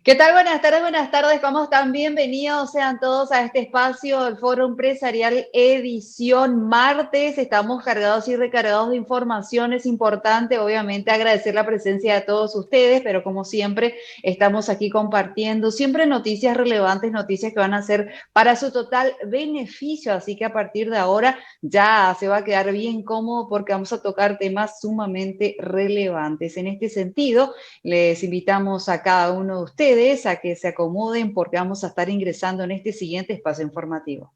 ¿Qué tal? Buenas tardes, buenas tardes. ¿Cómo están? Bienvenidos sean todos a este espacio, el Foro Empresarial edición martes. Estamos cargados y recargados de información. Es importante, obviamente, agradecer la presencia de todos ustedes, pero como siempre, estamos aquí compartiendo siempre noticias relevantes, noticias que van a ser para su total beneficio. Así que a partir de ahora ya se va a quedar bien cómodo porque vamos a tocar temas sumamente relevantes. En este sentido, les invitamos a cada uno de ustedes a que se acomoden porque vamos a estar ingresando en este siguiente espacio informativo.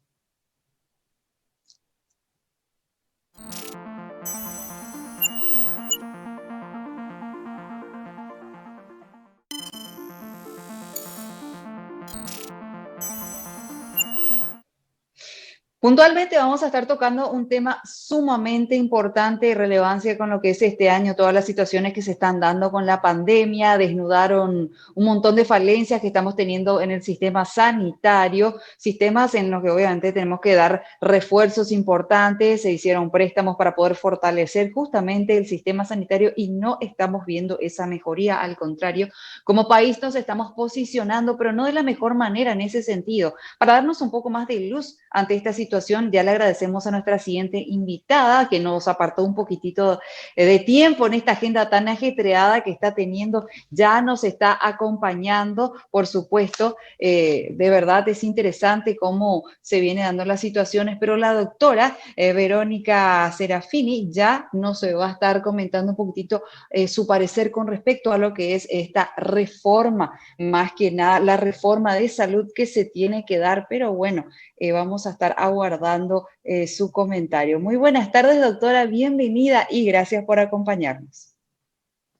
Puntualmente vamos a estar tocando un tema sumamente importante y relevancia con lo que es este año, todas las situaciones que se están dando con la pandemia, desnudaron un montón de falencias que estamos teniendo en el sistema sanitario, sistemas en los que obviamente tenemos que dar refuerzos importantes, se hicieron préstamos para poder fortalecer justamente el sistema sanitario y no estamos viendo esa mejoría, al contrario, como país nos estamos posicionando, pero no de la mejor manera en ese sentido. Para darnos un poco más de luz ante esta situación, ya le agradecemos a nuestra siguiente invitada que nos apartó un poquitito de tiempo en esta agenda tan ajetreada que está teniendo, ya nos está acompañando, por supuesto, de verdad es interesante cómo se viene dando las situaciones, pero la doctora Verónica Serafini ya nos va a estar comentando un poquitito su parecer con respecto a lo que es esta reforma, más que nada la reforma de salud que se tiene que dar, pero bueno, vamos a estar aguardando su comentario. Muy buenas tardes, doctora, bienvenida y gracias por acompañarnos.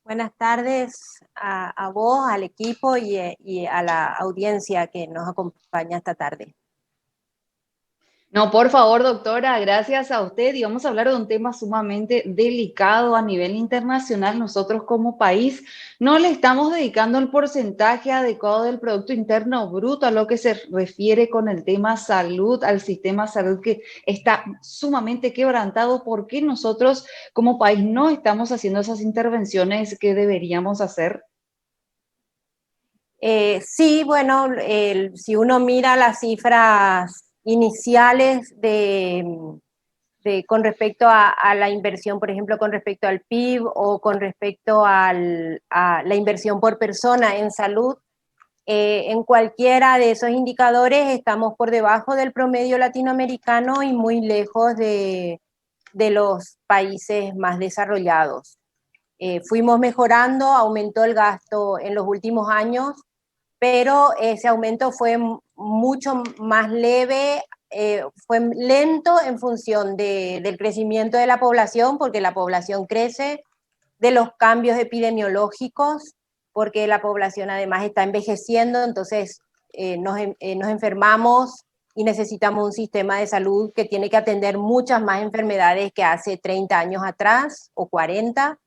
Buenas tardes a vos, al equipo y a la audiencia que nos acompaña esta tarde. No, por favor, doctora, gracias a usted. Y vamos a hablar de un tema sumamente delicado a nivel internacional. Nosotros como país no le estamos dedicando el porcentaje adecuado del Producto Interno Bruto a lo que se refiere con el tema salud, al sistema salud que está sumamente quebrantado. ¿Por qué nosotros como país no estamos haciendo esas intervenciones que deberíamos hacer? Sí, bueno, si uno mira las cifras iniciales con respecto a la inversión, por ejemplo, con respecto al PIB o con respecto a la inversión por persona en salud, en cualquiera de esos indicadores estamos por debajo del promedio latinoamericano y muy lejos de los países más desarrollados. Fuimos mejorando, aumentó el gasto en los últimos años, pero ese aumento fue mucho más leve, fue lento en función del crecimiento de la población, porque la población crece, de los cambios epidemiológicos, porque la población además está envejeciendo, entonces nos enfermamos y necesitamos un sistema de salud que tiene que atender muchas más enfermedades que hace 30 años atrás o 40.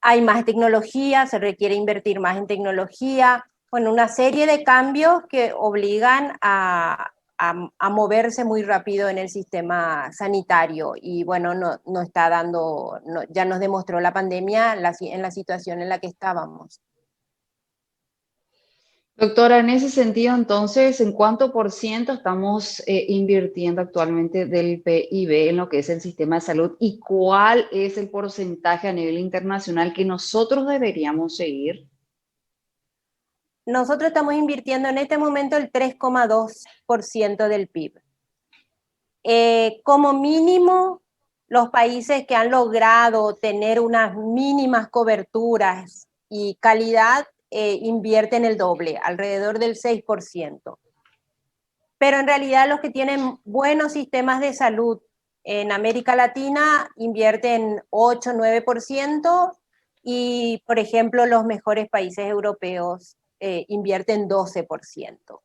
Hay más tecnología, se requiere invertir más en tecnología, bueno, una serie de cambios que obligan a moverse muy rápido en el sistema sanitario y bueno, no está dando, ya nos demostró la pandemia en la situación en la que estábamos. Doctora, en ese sentido, entonces, ¿en cuánto por ciento estamos invirtiendo actualmente del PIB en lo que es el sistema de salud? ¿Y cuál es el porcentaje a nivel internacional que nosotros deberíamos seguir? Nosotros estamos invirtiendo en este momento el 3,2% del PIB. Como mínimo, los países que han logrado tener unas mínimas coberturas y calidad invierten el doble, alrededor del 6%. Pero en realidad los que tienen buenos sistemas de salud en América Latina invierten 8-9% y, por ejemplo, los mejores países europeos invierten 12%.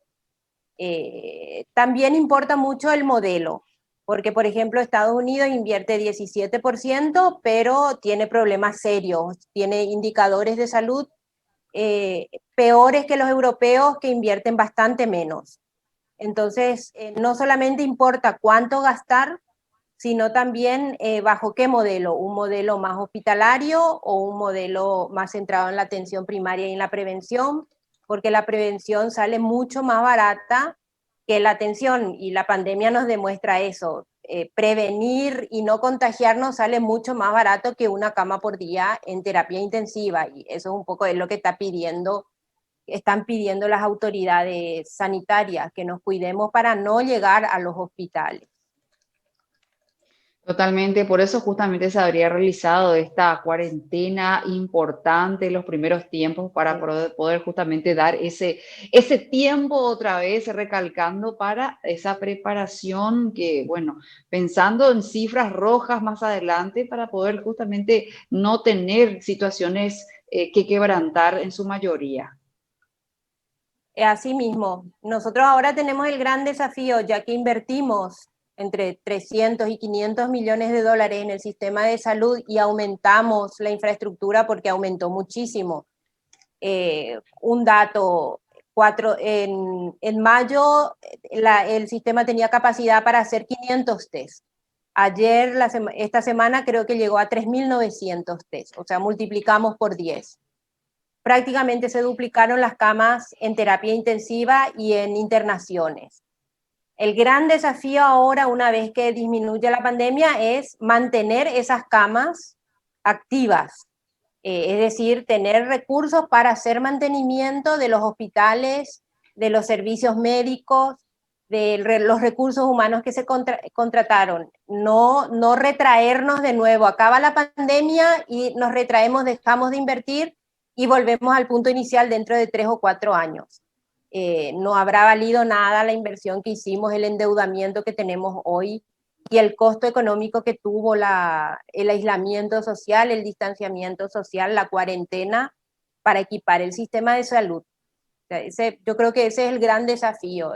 También importa mucho el modelo, porque por ejemplo Estados Unidos invierte 17%, pero tiene problemas serios, tiene indicadores de salud peores que los europeos que invierten bastante menos. Entonces, no solamente importa cuánto gastar, sino también bajo qué modelo, un modelo más hospitalario o un modelo más centrado en la atención primaria y en la prevención, porque la prevención sale mucho más barata que la atención, y la pandemia nos demuestra eso. Prevenir y no contagiarnos sale mucho más barato que una cama por día en terapia intensiva, y eso es un poco de lo que están pidiendo las autoridades sanitarias, que nos cuidemos para no llegar a los hospitales. Totalmente, por eso justamente se habría realizado esta cuarentena importante en los primeros tiempos para Sí. poder justamente dar ese tiempo otra vez, recalcando para esa preparación que, bueno, pensando en cifras rojas más adelante para poder justamente no tener situaciones que quebrantar en su mayoría. Así mismo, nosotros ahora tenemos el gran desafío, ya que invertimos entre 300 y 500 millones de dólares en el sistema de salud y aumentamos la infraestructura porque aumentó muchísimo. Un dato, en mayo el sistema tenía capacidad para hacer 500 test. Ayer, esta semana, creo que llegó a 3.900 test, o sea, multiplicamos por 10. Prácticamente se duplicaron las camas en terapia intensiva y en internaciones. El gran desafío ahora, una vez que disminuye la pandemia, es mantener esas camas activas, es decir, tener recursos para hacer mantenimiento de los hospitales, de los servicios médicos, de los recursos humanos que se contrataron. No retraernos de nuevo. Acaba la pandemia y nos retraemos, dejamos de invertir y volvemos al punto inicial dentro de 3 o 4 años. No habrá valido nada la inversión que hicimos, el endeudamiento que tenemos hoy y el costo económico que tuvo el aislamiento social, el distanciamiento social, la cuarentena para equipar el sistema de salud. O sea, yo creo que ese es el gran desafío,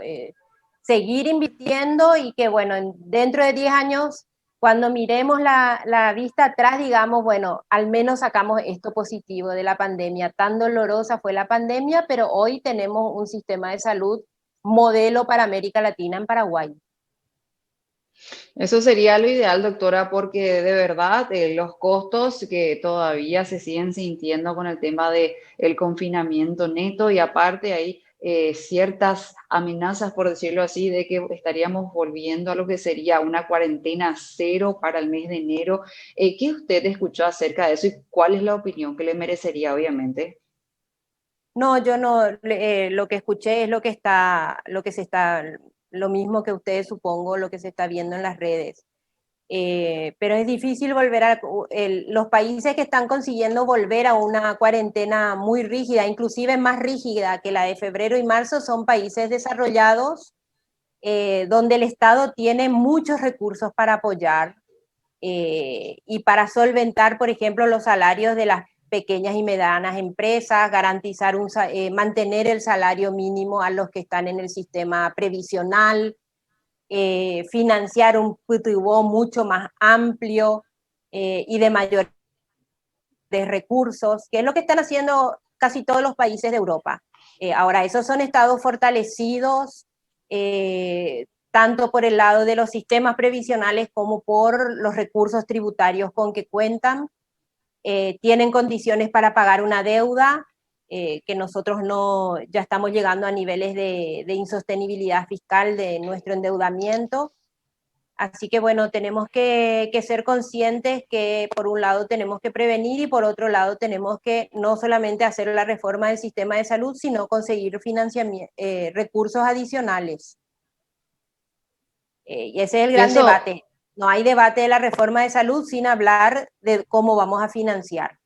seguir invirtiendo y que, bueno, dentro de 10 años, cuando miremos la vista atrás, digamos, bueno, al menos sacamos esto positivo de la pandemia. Tan dolorosa fue la pandemia, pero hoy tenemos un sistema de salud modelo para América Latina en Paraguay. Eso sería lo ideal, doctora, porque de verdad los costos que todavía se siguen sintiendo con el tema de el confinamiento neto y aparte hay ciertas amenazas, por decirlo así, de que estaríamos volviendo a lo que sería una cuarentena cero para el mes de enero. ¿Qué usted escuchó acerca de eso y cuál es la opinión que le merecería, obviamente? No, yo no, lo que escuché es lo mismo que ustedes, supongo, lo que se está viendo en las redes. Pero es difícil los países que están consiguiendo volver a una cuarentena muy rígida, inclusive más rígida que la de febrero y marzo, son países desarrollados, donde el Estado tiene muchos recursos para apoyar, y para solventar, por ejemplo, los salarios de las pequeñas y medianas empresas, mantener el salario mínimo a los que están en el sistema previsional, financiar un PTU mucho más amplio, y de mayores recursos, que es lo que están haciendo casi todos los países de Europa. Ahora, esos son estados fortalecidos, tanto por el lado de los sistemas previsionales como por los recursos tributarios con que cuentan. Tienen condiciones para pagar una deuda, que nosotros no, ya estamos llegando a niveles de insostenibilidad fiscal de nuestro endeudamiento. Así que bueno, tenemos que ser conscientes que por un lado tenemos que prevenir y por otro lado tenemos que no solamente hacer la reforma del sistema de salud, sino conseguir recursos adicionales. Y ese es el Y gran eso, debate. No hay debate de la reforma de salud sin hablar de cómo vamos a financiar.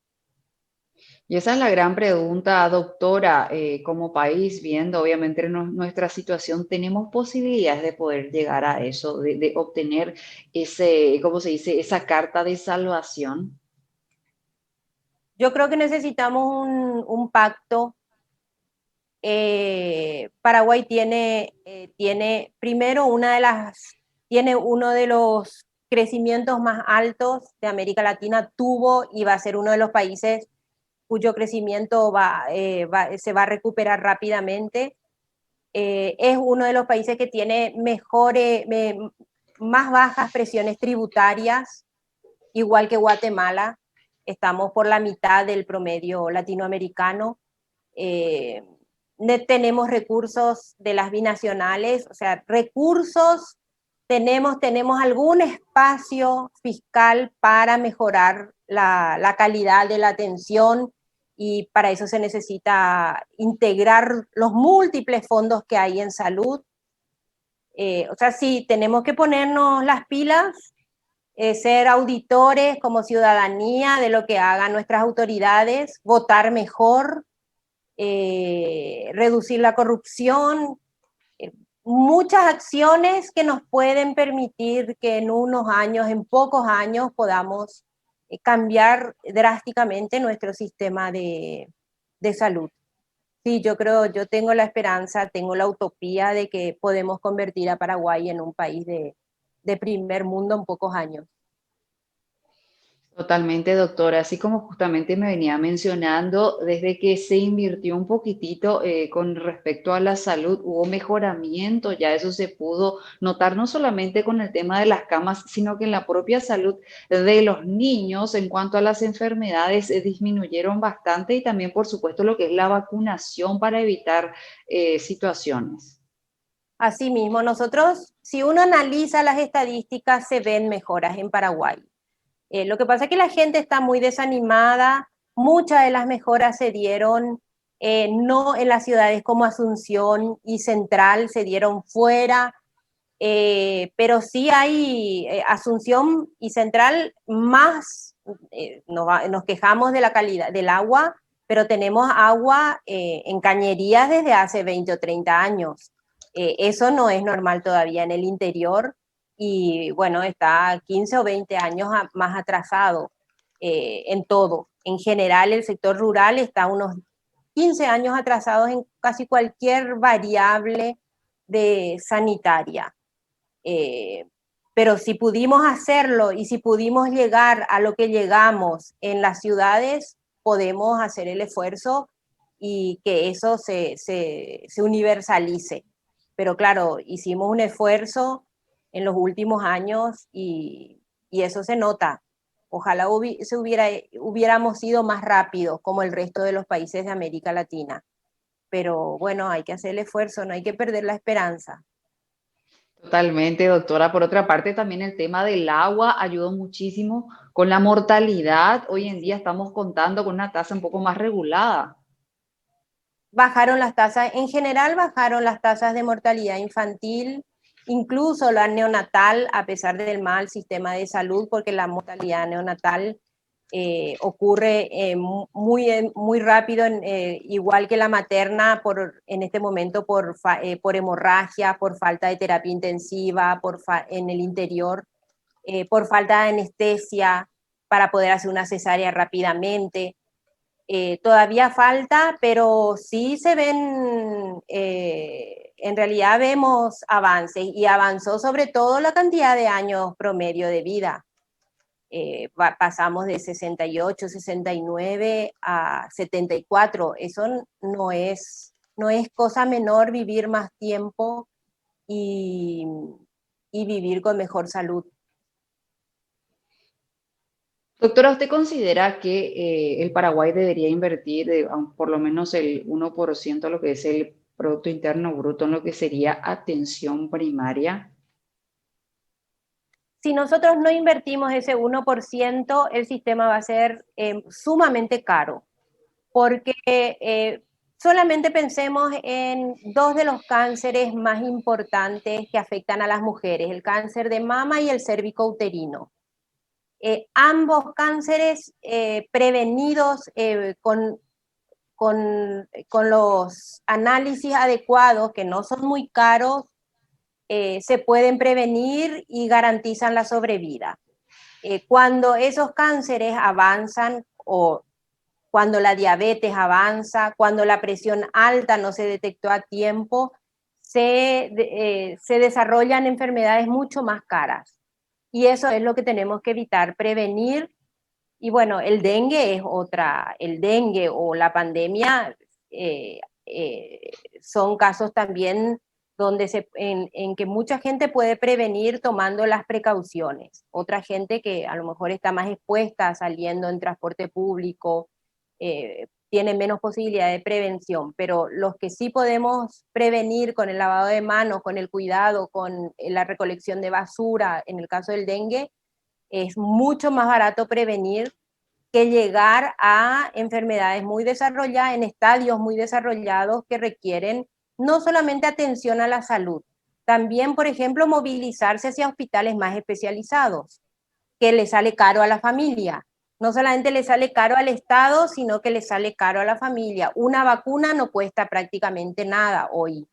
Y esa es la gran pregunta, doctora. Como país, viendo obviamente nuestra situación, ¿tenemos posibilidades de poder llegar a eso, de obtener ese, ¿cómo se dice?, esa carta de salvación? Yo creo que necesitamos un pacto. Paraguay tiene primero tiene uno de los crecimientos más altos de América Latina, tuvo y va a ser uno de los países cuyo crecimiento se va a recuperar rápidamente. Es uno de los países que tiene más bajas presiones tributarias, igual que Guatemala. Estamos por la mitad del promedio latinoamericano. Tenemos recursos de las binacionales, o sea, recursos, tenemos algún espacio fiscal para mejorar la calidad de la atención, y para eso se necesita integrar los múltiples fondos que hay en salud. O sea, sí, tenemos que ponernos las pilas, ser auditores como ciudadanía de lo que hagan nuestras autoridades, votar mejor, reducir la corrupción, muchas acciones que nos pueden permitir que en unos años, en pocos años, podamos cambiar drásticamente nuestro sistema de salud. Sí, yo creo, yo tengo la esperanza, tengo la utopía de que podemos convertir a Paraguay en un país de primer mundo en pocos años. Totalmente, doctora. Así como justamente me venía mencionando, desde que se invirtió un poquitito con respecto a la salud, hubo mejoramiento, ya eso se pudo notar no solamente con el tema de las camas, sino que en la propia salud de los niños en cuanto a las enfermedades disminuyeron bastante, y también, por supuesto, lo que es la vacunación para evitar situaciones. Asimismo, nosotros, si uno analiza las estadísticas, se ven mejoras en Paraguay. Lo que pasa es que la gente está muy desanimada, muchas de las mejoras se dieron no en las ciudades como Asunción y Central, se dieron fuera, pero sí hay Asunción y Central más, nos quejamos de la calidad del agua, pero tenemos agua en cañerías desde hace 20 o 30 años. Eso no es normal todavía en el interior, y bueno, está 15 o 20 años más atrasado en todo. En general, el sector rural está unos 15 años atrasados en casi cualquier variable de sanitaria. Pero si pudimos hacerlo y si pudimos llegar a lo que llegamos en las ciudades, podemos hacer el esfuerzo y que eso se universalice. Pero claro, hicimos un esfuerzo en los últimos años y eso se nota. Ojalá hubiéramos ido más rápido como el resto de los países de América Latina. Pero bueno, hay que hacer el esfuerzo, no hay que perder la esperanza. Totalmente, doctora. Por otra parte, también el tema del agua ayudó muchísimo con la mortalidad. Hoy en día estamos contando con una tasa un poco más regulada. Bajaron las tasas, en general bajaron las tasas de mortalidad infantil, incluso la neonatal, a pesar del mal sistema de salud, porque la mortalidad neonatal ocurre muy rápido, igual que la materna, en este momento por hemorragia, por falta de terapia intensiva, en el interior, por falta de anestesia para poder hacer una cesárea rápidamente. Todavía falta, pero sí se ven, en realidad vemos avances, y avanzó sobre todo la cantidad de años promedio de vida. Pasamos de 68, 69 a 74. Eso no es cosa menor, vivir más tiempo y, y vivir con mejor salud. Doctora, ¿usted considera que el Paraguay debería invertir por lo menos el 1% de lo que es el Producto Interno Bruto en lo que sería atención primaria? Si nosotros no invertimos ese 1%, el sistema va a ser sumamente caro, porque solamente pensemos en dos de los cánceres más importantes que afectan a las mujeres, el cáncer de mama y el cérvico-uterino. Ambos cánceres prevenidos con los análisis adecuados, que no son muy caros, se pueden prevenir y garantizan la sobrevida. Cuando esos cánceres avanzan, o cuando la diabetes avanza, cuando la presión alta no se detectó a tiempo, se desarrollan enfermedades mucho más caras. Y eso es lo que tenemos que evitar, prevenir. Y bueno, el dengue es otra, el dengue o la pandemia son casos también en que mucha gente puede prevenir tomando las precauciones. Otra gente que a lo mejor está más expuesta saliendo en transporte público, tiene menos posibilidad de prevención, pero los que sí podemos prevenir con el lavado de manos, con el cuidado, con la recolección de basura, en el caso del dengue, es mucho más barato prevenir que llegar a enfermedades muy desarrolladas, en estadios muy desarrollados que requieren no solamente atención a la salud, también, por ejemplo, movilizarse hacia hospitales más especializados, que le sale caro a la familia. No solamente le sale caro al Estado, sino que le sale caro a la familia. Una vacuna no cuesta prácticamente nada hoy.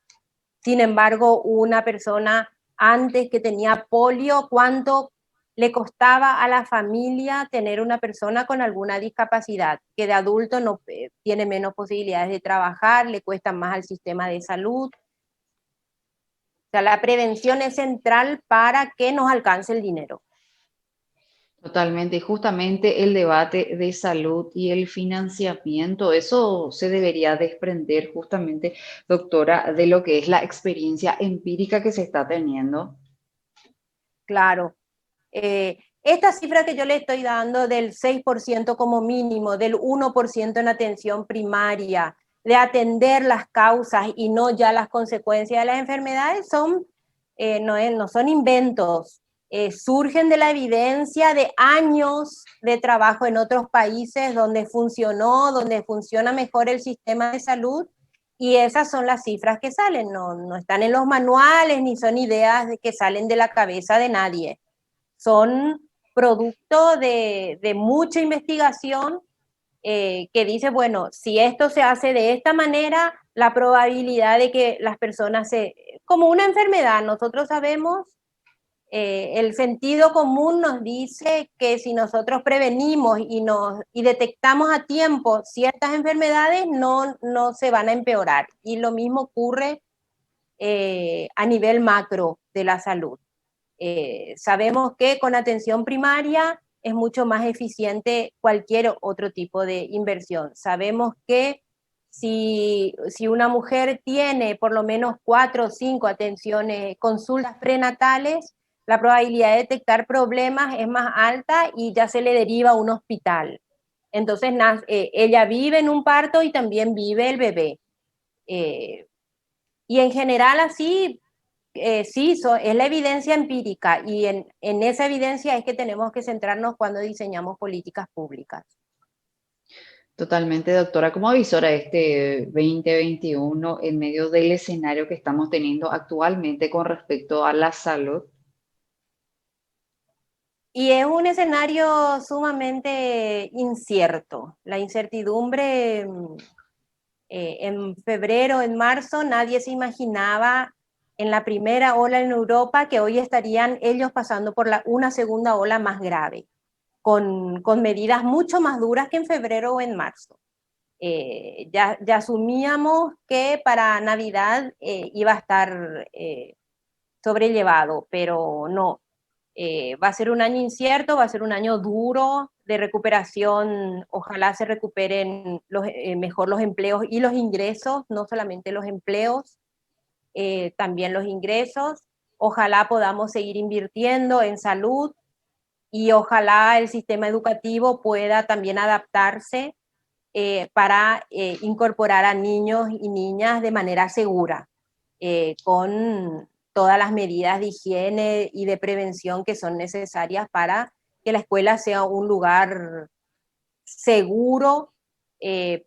Sin embargo, una persona antes que tenía polio, ¿cuánto le costaba a la familia tener una persona con alguna discapacidad? Que de adulto no tiene menos posibilidades de trabajar, le cuesta más al sistema de salud. O sea, la prevención es central para que nos alcance el dinero. Totalmente, y justamente el debate de salud y el financiamiento, eso se debería desprender justamente, doctora, de lo que es la experiencia empírica que se está teniendo. Claro. Esta cifra que yo le estoy dando del 6% como mínimo, del 1% en atención primaria, de atender las causas y no ya las consecuencias de las enfermedades, no son inventos, surgen de la evidencia de años de trabajo en otros países donde funciona mejor el sistema de salud, y esas son las cifras que salen, no están en los manuales ni son ideas que salen de la cabeza de nadie. Son producto de mucha investigación, que dice, bueno, si esto se hace de esta manera, la probabilidad de que las personas como una enfermedad, nosotros sabemos, el sentido común nos dice que si nosotros prevenimos y detectamos a tiempo ciertas enfermedades, no se van a empeorar. Y lo mismo ocurre a nivel macro de la salud. Sabemos que con atención primaria es mucho más eficiente cualquier otro tipo de inversión. Sabemos que si una mujer tiene por lo menos 4 o 5 consultas prenatales, la probabilidad de detectar problemas es más alta y ya se le deriva a un hospital. Entonces, ella vive en un parto y también vive el bebé. Y en general así, sí, es la evidencia empírica, y en esa evidencia es que tenemos que centrarnos cuando diseñamos políticas públicas. Totalmente, doctora. ¿Cómo avisora este 2021 en medio del escenario que estamos teniendo actualmente con respecto a la salud? Y es un escenario sumamente incierto. La incertidumbre, en febrero, en marzo, nadie se imaginaba en la primera ola en Europa que hoy estarían ellos pasando por una segunda ola más grave, con medidas mucho más duras que en febrero o en marzo. Ya asumíamos que para Navidad iba a estar sobrellevado, pero no. Va a ser un año incierto, va a ser un año duro de recuperación. Ojalá se recuperen mejor los empleos y los ingresos, no solamente los empleos, también los ingresos. Ojalá podamos seguir invirtiendo en salud y ojalá el sistema educativo pueda también adaptarse para incorporar a niños y niñas de manera segura, con todas las medidas de higiene y de prevención que son necesarias para que la escuela sea un lugar seguro,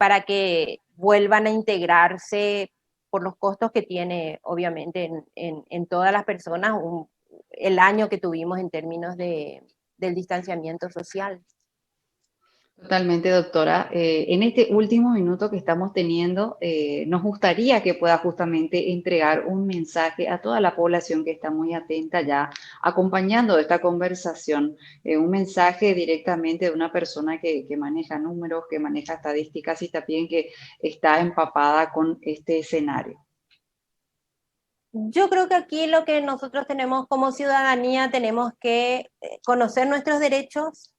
para que vuelvan a integrarse por los costos que tiene, obviamente, en todas las personas el año que tuvimos en términos del distanciamiento social. Totalmente, doctora. En este último minuto que estamos teniendo, nos gustaría que pueda justamente entregar un mensaje a toda la población que está muy atenta ya acompañando esta conversación, un mensaje directamente de una persona que maneja números, que maneja estadísticas y también que está empapada con este escenario. Yo creo que aquí lo que nosotros tenemos como ciudadanía, tenemos que conocer nuestros derechos,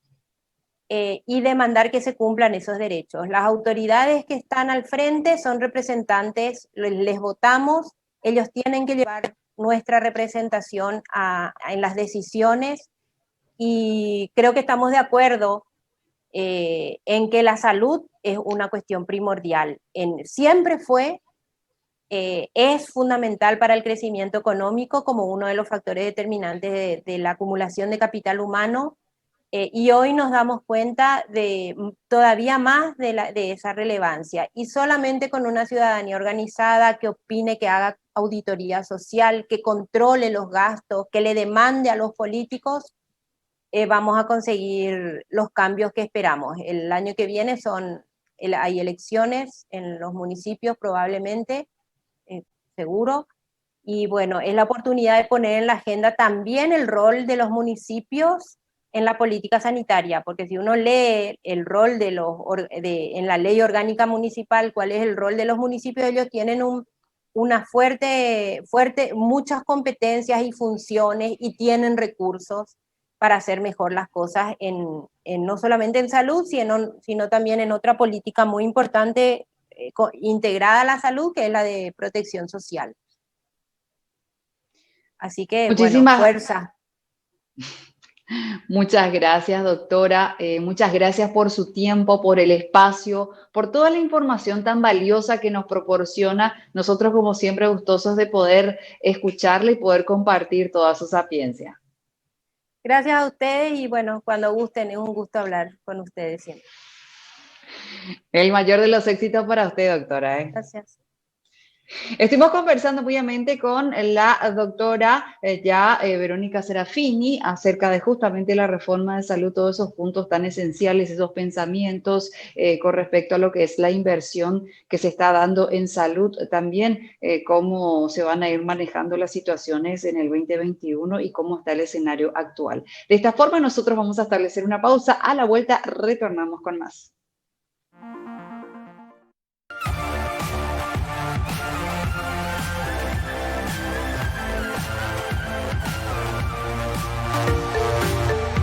y demandar que se cumplan esos derechos. Las autoridades que están al frente son representantes, les votamos ellos tienen que llevar nuestra representación en las decisiones, y creo que estamos de acuerdo en que la salud es una cuestión primordial. Siempre fue, es fundamental para el crecimiento económico como uno de los factores determinantes de la acumulación de capital humano, y hoy nos damos cuenta de todavía más de esa relevancia, y solamente con una ciudadanía organizada que opine, que haga auditoría social, que controle los gastos, que le demande a los políticos, vamos a conseguir los cambios que esperamos. El año que viene hay elecciones en los municipios probablemente, seguro, y bueno, es la oportunidad de poner en la agenda también el rol de los municipios en la política sanitaria, porque si uno lee el rol en la ley orgánica municipal, cuál es el rol de los municipios, ellos tienen muchas competencias y funciones, y tienen recursos para hacer mejor las cosas no solamente en salud, sino también en otra política muy importante integrada a la salud, que es la de protección social. Así que, bueno, fuerza. Muchas gracias, doctora. Muchas gracias por su tiempo, por el espacio, por toda la información tan valiosa que nos proporciona. Nosotros, como siempre, gustosos de poder escucharle y poder compartir toda su sapiencia. Gracias a ustedes, y bueno, cuando gusten, es un gusto hablar con ustedes siempre. El mayor de los éxitos para usted, doctora. Gracias. Estuvimos conversando obviamente con la doctora Verónica Serafini acerca de justamente la reforma de salud, todos esos puntos tan esenciales, esos pensamientos con respecto a lo que es la inversión que se está dando en salud, también cómo se van a ir manejando las situaciones en el 2021 y cómo está el escenario actual. De esta forma nosotros vamos a establecer una pausa. A la vuelta retornamos con más.